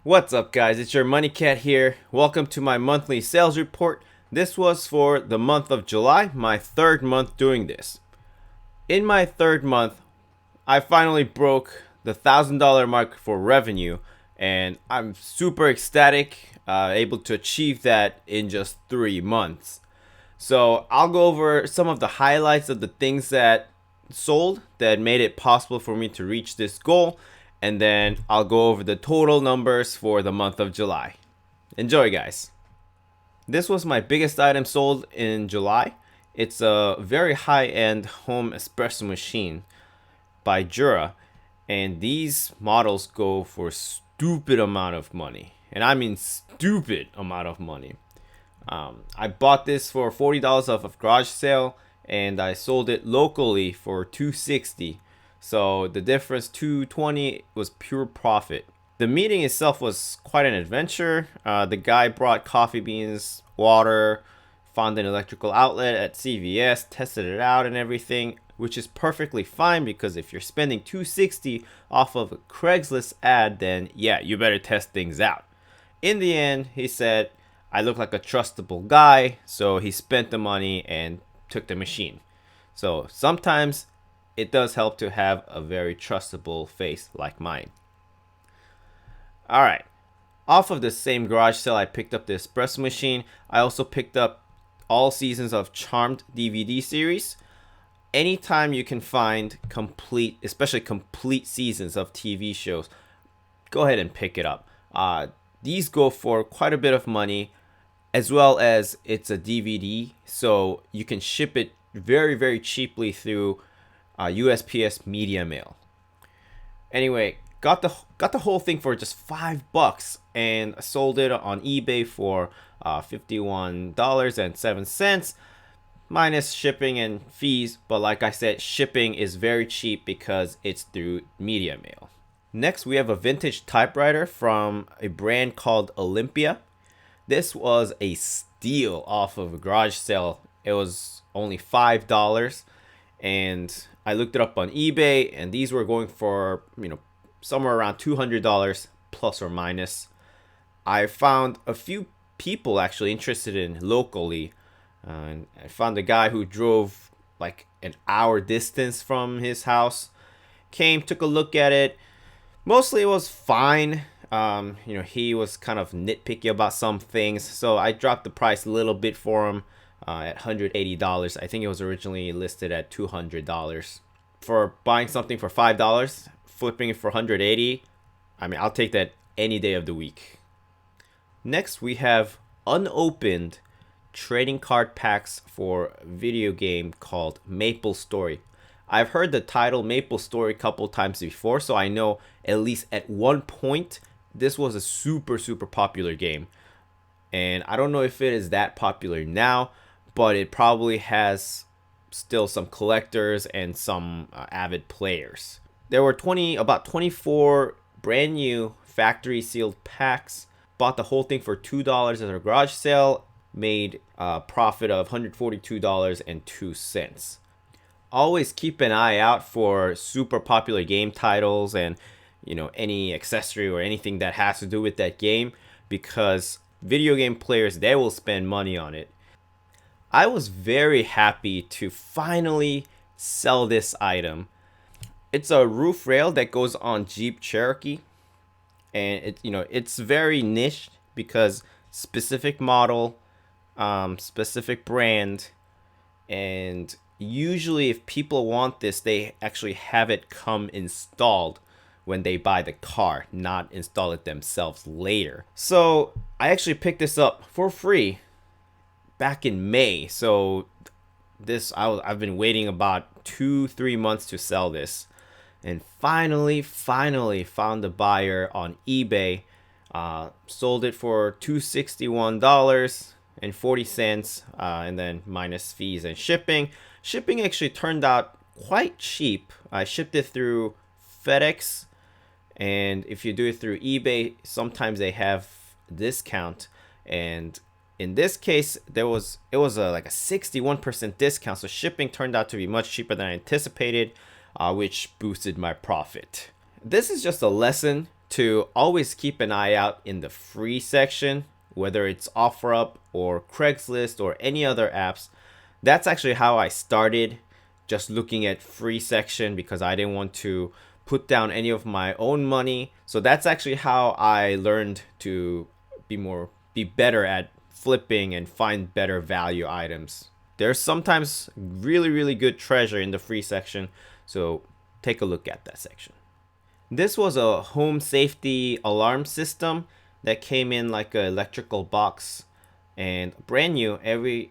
What's up, guys? It's your Money Cat here. Welcome to my monthly sales report. This was for the month of July, my third month doing this. In my third month, I finally broke the $1,000 mark for revenue, and I'm super ecstatic, able to achieve that in just 3 months. So I'll go over some of the highlights of the things that sold that made it possible for me to reach this goal, and then I'll go over the total numbers for the month of July. Enjoy, guys. This was my biggest item sold in July. It's a very high-end home espresso machine by Jura, and these models go for stupid amount of money, and I mean stupid amount of money. I bought this for $40 off of garage sale, and I sold it locally for $260. So the difference, $220, was pure profit. The meeting itself was quite an adventure. The guy brought coffee beans, water, found an electrical outlet at CVS, tested it out and everything, which is perfectly fine because if you're spending $260 off of a Craigslist ad, then yeah, you better test things out. In the end, he said, I look like a trustable guy, so he spent the money and took the machine. So sometimes it does help to have a very trustable face like mine. Alright, off of the same garage sale, I picked up the Espresso Machine. I also picked up all seasons of Charmed DVD series. Anytime you can find complete, especially complete seasons of TV shows, go ahead and pick it up. These go for quite a bit of money, as well as it's a DVD, so you can ship it very, very cheaply through USPS Media Mail. Anyway, got the whole thing for just $5, and sold it on eBay for $51.07 minus shipping and fees. But like I said, shipping is very cheap because it's through Media Mail. Next, we have a vintage typewriter from a brand called Olympia. This was a steal off of a garage sale. It was only $5, and I looked it up on eBay, and these were going for, somewhere around $200 plus or minus. I found a few people actually interested in locally, and I found a guy who drove like an hour distance from his house, came, took a look at it. Mostly it was fine. He was kind of nitpicky about some things, so I dropped the price a little bit for him at $180. I think it was originally listed at $200. For buying something for $5, flipping it for $180, I mean, I'll take that any day of the week. Next, we have unopened trading card packs for a video game called Maple Story. I've heard the title Maple Story a couple times before, so I know at least at one point this was a super, super popular game. And I don't know if it is that popular now, but it probably has still some collectors and some avid players. There were about 24 brand new factory sealed packs. Bought the whole thing for $2 at a garage sale. Made a profit of $142.02. Always keep an eye out for super popular game titles and any accessory or anything that has to do with that game, because video game players, they will spend money on it. I was very happy to finally sell this item. It's a roof rail that goes on Jeep Cherokee, and it's very niche because specific model, specific brand, and usually if people want this, they actually have it come installed when they buy the car, not install it themselves later. So I actually picked this up for free back in May. So I've been waiting about 2-3 months to sell this, and finally found a buyer on eBay. Sold it for $261.40, and then minus fees and shipping. Shipping actually turned out quite cheap. I shipped it through FedEx, and if you do it through eBay, sometimes they have a discount. And in this case, it was like a 61% discount, so shipping turned out to be much cheaper than I anticipated, which boosted my profit. This is just a lesson to always keep an eye out in the free section, whether it's OfferUp or Craigslist or any other apps. That's actually how I started, just looking at free section because I didn't want to put down any of my own money. So that's actually how I learned to be better at flipping and find better value items. There's sometimes really good treasure in the free section, so take a look at that section. This was a home safety alarm system that came in like an electrical box and brand new.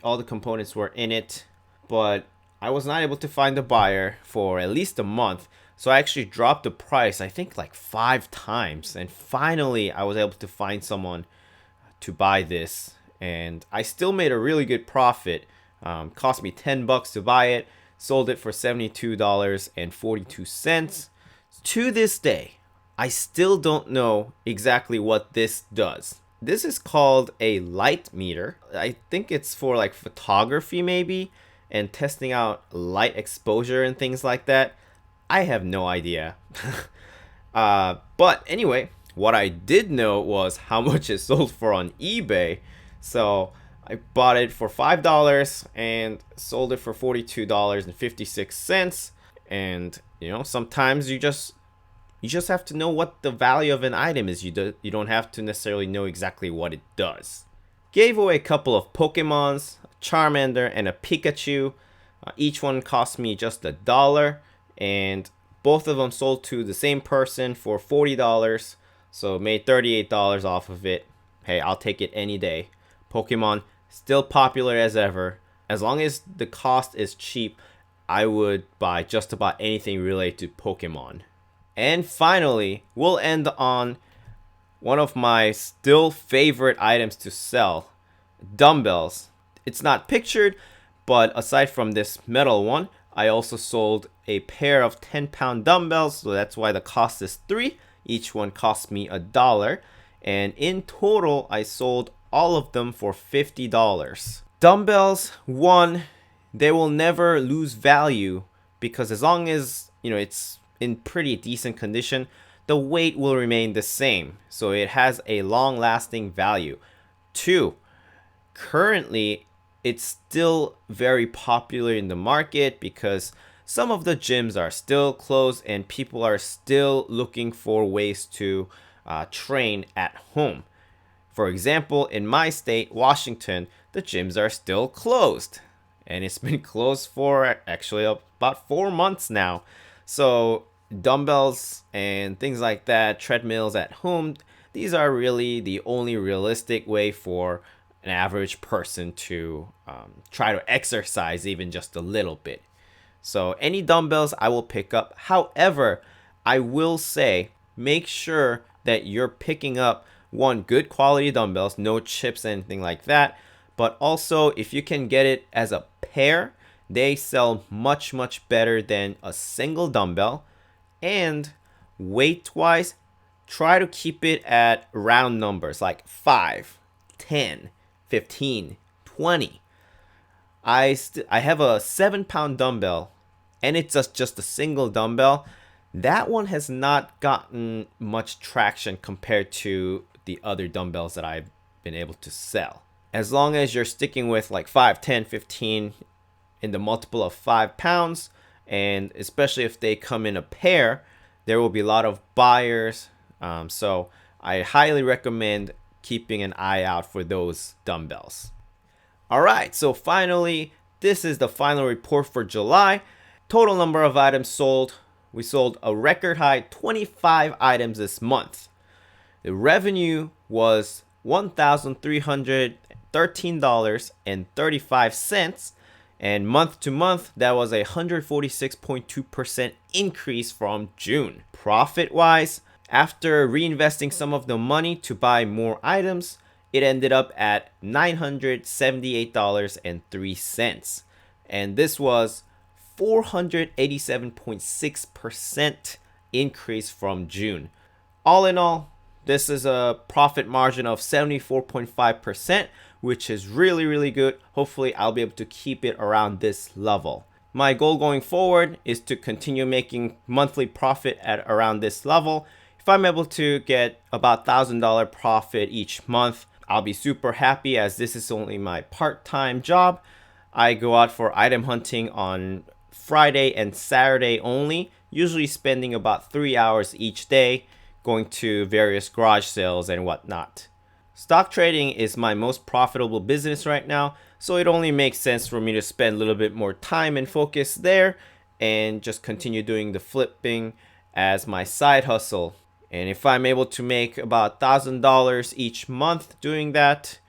All the components were in it, but I was not able to find a buyer for at least a month. So I actually dropped the price, I think like 5 times, and finally I was able to find someone to buy this, and I still made a really good profit. Cost me $10 to buy it, sold it for $72.42. To this day, I still don't know exactly what this does. This is called a light meter. I think it's for like photography maybe, and testing out light exposure and things like that. I have no idea. But anyway, what I did know was how much it sold for on eBay. So I bought it for $5 and sold it for $42.56. And sometimes you just have to know what the value of an item is. You don't have to necessarily know exactly what it does. Gave away a couple of Pokemons, a Charmander and a Pikachu. Each one cost me just $1, and both of them sold to the same person for $40. So made $38 off of it. Hey, I'll take it any day. Pokemon still popular as ever. As long as the cost is cheap, I would buy just about anything related to Pokemon. And finally, we'll end on one of my still favorite items to sell, dumbbells. It's not pictured, but aside from this metal one, I also sold a pair of 10-pound dumbbells, so that's why the cost is $3. Each one cost me $1, and in total, I sold all of them for $50. Dumbbells, one, they will never lose value because as long as it's in pretty decent condition, the weight will remain the same, so it has a long-lasting value. 2, currently it's still very popular in the market because some of the gyms are still closed and people are still looking for ways to train at home. For example, in my state, Washington, the gyms are still closed, and it's been closed for actually about 4 months now. So dumbbells and things like that, treadmills at home, these are really the only realistic way for an average person to try to exercise even just a little bit. So any dumbbells I will pick up. However, I will say make sure that you're picking up one, good quality dumbbells, no chips, anything like that. But also, if you can get it as a pair, they sell much better than a single dumbbell. And weight-wise, try to keep it at round numbers like 5, 10, 15, 20. I have a 7-pound dumbbell, and it's just a single dumbbell. That one has not gotten much traction compared to the other dumbbells that I've been able to sell. As long as you're sticking with like 5, 10, 15 in the multiple of 5 pounds, and especially if they come in a pair, there will be a lot of buyers. So I highly recommend keeping an eye out for those dumbbells. All right, so finally, this is the final report for July. Total number of items sold. We sold a record high 25 items this month. The revenue was $1,313.35, and month to month, that was a 146.2% increase from June. Profit-wise, after reinvesting some of the money to buy more items, it ended up at $978.03. And this was 487.6% increase from June. All in all, this is a profit margin of 74.5%, which is really good. Hopefully, I'll be able to keep it around this level. My goal going forward is to continue making monthly profit at around this level. If if I'm able to get about $1,000 profit each month, I'll be super happy, as this is only my part-time job. I go out for item hunting on Friday and Saturday only, usually spending about 3 hours each day going to various garage sales and whatnot. Stock trading is my most profitable business right now, so it only makes sense for me to spend a little bit more time and focus there and just continue doing the flipping as my side hustle. And if I'm able to make about $1,000 each month doing that,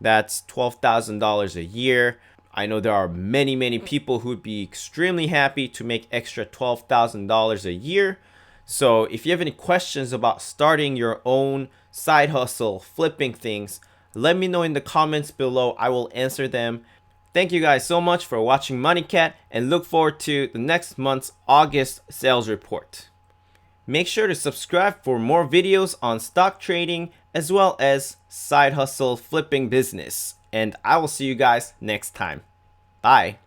that's $12,000 a year. I know there are many people who'd be extremely happy to make extra $12,000 a year. So if you have any questions about starting your own side hustle, flipping things, let me know in the comments below. I will answer them. Thank you guys so much for watching Money Cat, and look forward to the next month's August sales report. Make sure to subscribe for more videos on stock trading as well as side hustle flipping business. And I will see you guys next time. Bye.